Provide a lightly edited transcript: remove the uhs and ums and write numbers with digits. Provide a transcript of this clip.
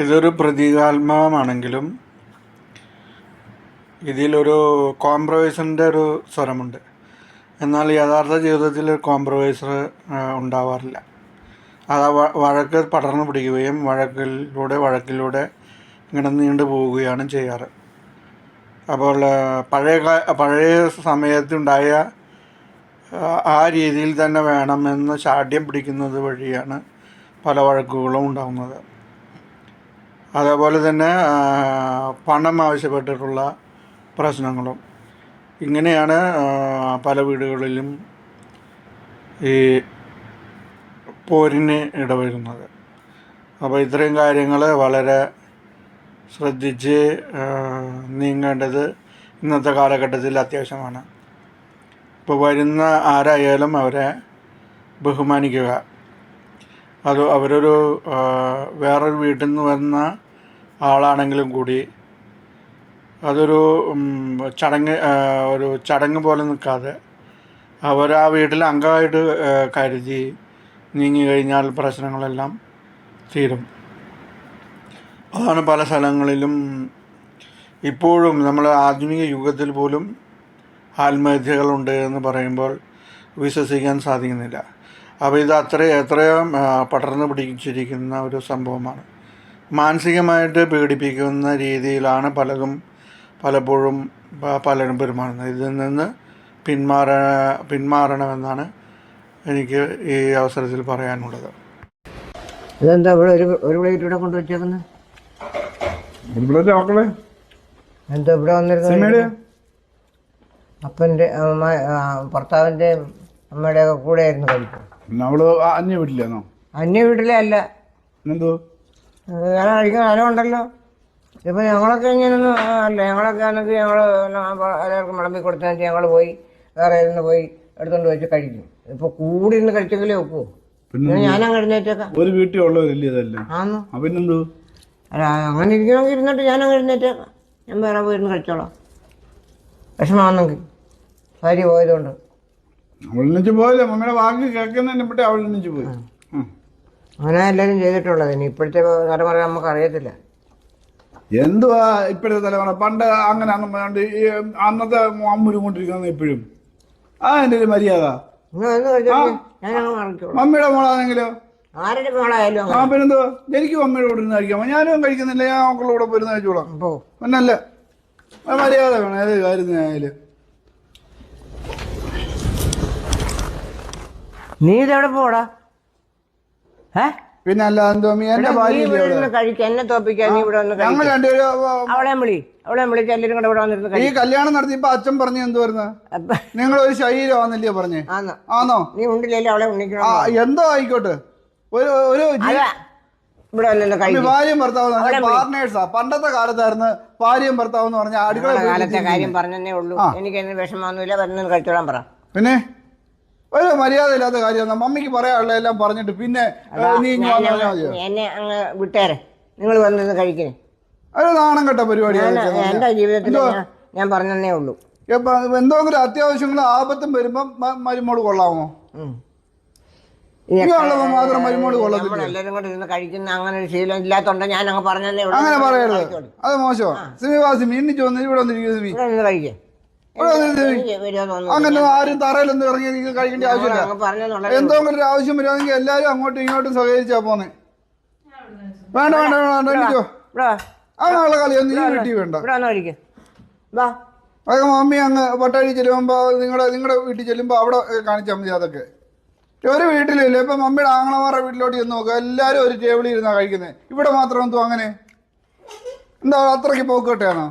ഇതൊരു പ്രതീകാത്മകമാണെങ്കിലും ഇതിലൊരു കോംപ്രമൈസിൻ്റെ ഒരു സ്വരമുണ്ട്. എന്നാൽ യഥാർത്ഥ ജീവിതത്തിൽ കോംപ്രമൈസർ ഉണ്ടാവാറില്ല. അത് വഴക്ക് പടർന്നു പിടിക്കുകയും വഴക്കിലൂടെ ഇങ്ങനെ നീണ്ടു പോവുകയാണ് ചെയ്യാറ്. അപ്പോൾ പഴയ സമയത്തുണ്ടായ ആ രീതിയിൽ തന്നെ വേണമെന്ന് ശാഠ്യം പിടിക്കുന്നത് വഴിയാണ് പല വഴക്കുകളും ഉണ്ടാകുന്നത്. അതേപോലെ തന്നെ പണം ആവശ്യപ്പെട്ടിട്ടുള്ള പ്രശ്നങ്ങളും ഇങ്ങനെയാണ് പല വീടുകളിലും ഈ പോരിന് ഇടവരുന്നത്. അപ്പോൾ ഇത്രയും കാര്യങ്ങൾ വളരെ ശ്രദ്ധിച്ച് നീങ്ങേണ്ടത് ഇന്നത്തെ കാലഘട്ടത്തിൽ അത്യാവശ്യമാണ്. ഇപ്പോൾ വരുന്ന ആരായാലും അവരെ ബഹുമാനിക്കുക. അത് അവരൊരു വേറൊരു വീട്ടിൽ നിന്ന് വന്ന ആളാണെങ്കിലും കൂടി അതൊരു ചടങ്ങ് പോലെ നിൽക്കാതെ അവരാ വീട്ടിൽ അംഗമായിട്ട് കരുതി നീങ്ങി കഴിഞ്ഞാൽ പ്രശ്നങ്ങളെല്ലാം തീരും. അതാണ് പല സ്ഥലങ്ങളിലും ഇപ്പോഴും നമ്മൾ ആധുനിക യുഗത്തിൽ പോലും ആത്മഹത്യകളുണ്ട് എന്ന് പറയുമ്പോൾ വിശ്വസിക്കാൻ സാധിക്കുന്നില്ല. അപ്പോൾ ഇത് എത്രയോ പടർന്നു പിടിച്ചിരിക്കുന്ന ഒരു സംഭവമാണ്. മാനസികമായിട്ട് പീഡിപ്പിക്കുന്ന രീതിയിലാണ് പലപ്പോഴും പലരും പെരുമാറുന്നത്. ഇതിൽ നിന്ന് പിന്മാറണമെന്നാണ് എനിക്ക് ഈ അവസരത്തിൽ പറയാനുള്ളത്. ഇതെന്താ ഇവിടെ ഒരു പ്ലേറ്റ് ഇവിടെ കൊണ്ടുവച്ചേക്കുന്നത്? എന്താ ഇവിടെ വന്നിരുന്നത്? അപ്പൻ്റെ ഭർത്താവിൻ്റെ അമ്മയുടെ ഒക്കെ കൂടെ ആയിരുന്നു കഴിക്കും. അന്യ വീട്ടിലാണോ? അന്യ വീട്ടിലേ അല്ല, ഞാൻ കഴിക്കുന്ന സ്ഥലമുണ്ടല്ലോ. ഇപ്പം ഞങ്ങളൊക്കെ ഇങ്ങനെയൊന്നും അല്ല. ഞങ്ങളൊക്കെ ആണെങ്കിൽ ഞങ്ങൾ എല്ലാവർക്കും വിളമ്പി കൊടുത്താൽ ഞങ്ങൾ പോയി വേറെ ഇരുന്ന് പോയി എടുത്തുകൊണ്ട് വെച്ച് കഴിക്കും. ഇപ്പൊ കൂടി ഇരുന്ന് കഴിച്ചെങ്കിലേ ഒക്കൂ. ഞാനും കഴിഞ്ഞേറ്റേക്കാം. ഒരു വീട്ടിൽ ഉള്ളവരല്ലേ? ആന്നോ? പിന്നെന്തോ അല്ല, അങ്ങനെ ഇരിക്കണമെങ്കിൽ ഇരുന്നിട്ട് ഞാനും കഴിഞ്ഞേറ്റേക്കാം. ഞാൻ വേറെ പോയിരുന്ന് കഴിച്ചോളാം. വിഷമാണെങ്കിൽ ഭാര്യ പോയതുകൊണ്ട്. അവളിച്ച് പോയില്ല, മമ്മിയുടെ വാക്ക് കേൾക്കുന്നതിനെ പറ്റി അവളിച്ച് പോയി. അങ്ങനെ എല്ലാവരും ചെയ്തിട്ടുള്ളത്. ഇനി ഇപ്പോഴത്തെ തലമുറ നമുക്ക് അറിയത്തില്ല. എന്തുവാ ഇപ്പോഴത്തെ തലമുറ? പണ്ട് അങ്ങനെ അന്നത്തെ അമ്മൂരും കൊണ്ടിരിക്കുന്നത് ഇപ്പോഴും അതിൻ്റെ ഒരു മര്യാദ. മമ്മിയുടെ മോളാണെങ്കിലോ ആരുടെ മോളായാലും പിന്നെന്തോ എനിക്ക് മമ്മിയുടെ കൂടെ ഇരുന്ന് കഴിക്കാം. ഞാനും കഴിക്കുന്നില്ല, ഞാൻ മക്കളുടെ കൂടെ പോയിരുന്ന് കഴിച്ചോളാം. പിന്നല്ല, മര്യാദ വേണം ഏത് കാര്യത്തിനായാലും. നീ ഇതെവിടെ പോടാ? പിന്നെ അല്ല എന്തോ എന്റെ ഭാര്യ എന്നെ തോപ്പിക്കാൻ നീ ഇവിടെ ഞങ്ങൾ രണ്ടുപേരും അവളെ വിളിച്ച് എല്ലാവരും കൂടെ ഇവിടെ വന്നിരുന്നു. ഈ കല്യാണം നടത്തിയപ്പോ അച്ഛൻ പറഞ്ഞു എന്ത് വരുന്ന നിങ്ങൾ ഒരു ശരീരമാണെന്നല്ലേ പറഞ്ഞേ? ആണോ? നീ ഉണ്ടില്ലല്ലോ അവളെ ഉണ്ണിക്കണം. എന്തോ ആയിക്കോട്ടെ. ഒരു ഭാര്യയും ഭർത്താവ് പാർട്ട്നേഴ്സാ. പണ്ടത്തെ കാലത്തായിരുന്നു ഭാര്യയും ഭർത്താവ് എന്ന് പറഞ്ഞാൽ അടുക്കള കാലത്തെ കാര്യം പറഞ്ഞേ ഉള്ളൂ. എനിക്ക് എന്നെ വിഷമമൊന്നുമില്ല, വരുന്നത് കഴിച്ചോളാൻ പറ. പിന്നെ ഒരു മര്യാദ ഇല്ലാത്ത കാര്യം മമ്മിക്ക് പറയാനുള്ള എല്ലാം പറഞ്ഞിട്ട് പിന്നെ എന്നെ അങ്ങ് വിട്ടേരെ. നിങ്ങൾ വന്നിരുന്ന് കഴിക്കണേ. ഒരു നാണം കെട്ട പരിപാടിയാണ്. എന്റെ ജീവിതത്തിൽ ഞാൻ പറഞ്ഞേ ഉള്ളൂ. എന്തെങ്കിലും അത്യാവശ്യങ്ങൾ ആപത്തും വരുമ്പോ മരുമോള് കൊള്ളാമോ? മാത്രം മരുമോള് കൊള്ളത്തില്ല. എല്ലാവരും കൂടെ ഇരുന്ന് കഴിക്കുന്ന അങ്ങനെ ഒരു ശീലം ഇല്ലാത്തോണ്ട് ഞാൻ അങ്ങ് പറഞ്ഞേ ഉള്ളൂ. അങ്ങനെ പറയരുത്, അത് മോശമാണ്. സിമി എണ്ണിച്ച് വന്ന് ഇവിടെ വന്നിരിക്കും. കഴിക്കേ. അങ്ങനെ ആരും തറയിലൊന്നും ഇറങ്ങി കഴിക്കേണ്ട ആവശ്യമില്ല. എന്തെങ്കിലും ഒരു ആവശ്യം വരുവാണെങ്കിൽ എല്ലാരും അങ്ങോട്ടും ഇങ്ങോട്ടും സഹകരിച്ചാ പോന്നെ. വേണ്ട വേണ്ട വേണ്ട എണ്ണിച്ചോ. അങ്ങനെയുള്ള കളിയൊന്നും ഈ വീട്ടിൽ വേണ്ട. അതൊക്കെ മമ്മി അങ്ങ് പട്ടാഴി ചെല്ലുമ്പോ നിങ്ങളുടെ വീട്ടിൽ ചെല്ലുമ്പോ അവിടെ കാണിച്ചാൽ മതി. അതൊക്കെ ഒരു വീട്ടിലില്ല. ഇപ്പൊ മമ്മിയുടെ ആങ്ങളമാരുടെ വീട്ടിലോട്ട് ചെന്ന് നോക്കുക, എല്ലാരും ഒരു ടേബിളിൽ ഇരുന്നാ കഴിക്കുന്നത്. ഇവിടെ മാത്രം എന്തോ അങ്ങനെ എന്താ അത്രയ്ക്ക് പോക്കോട്ടെയാണോ?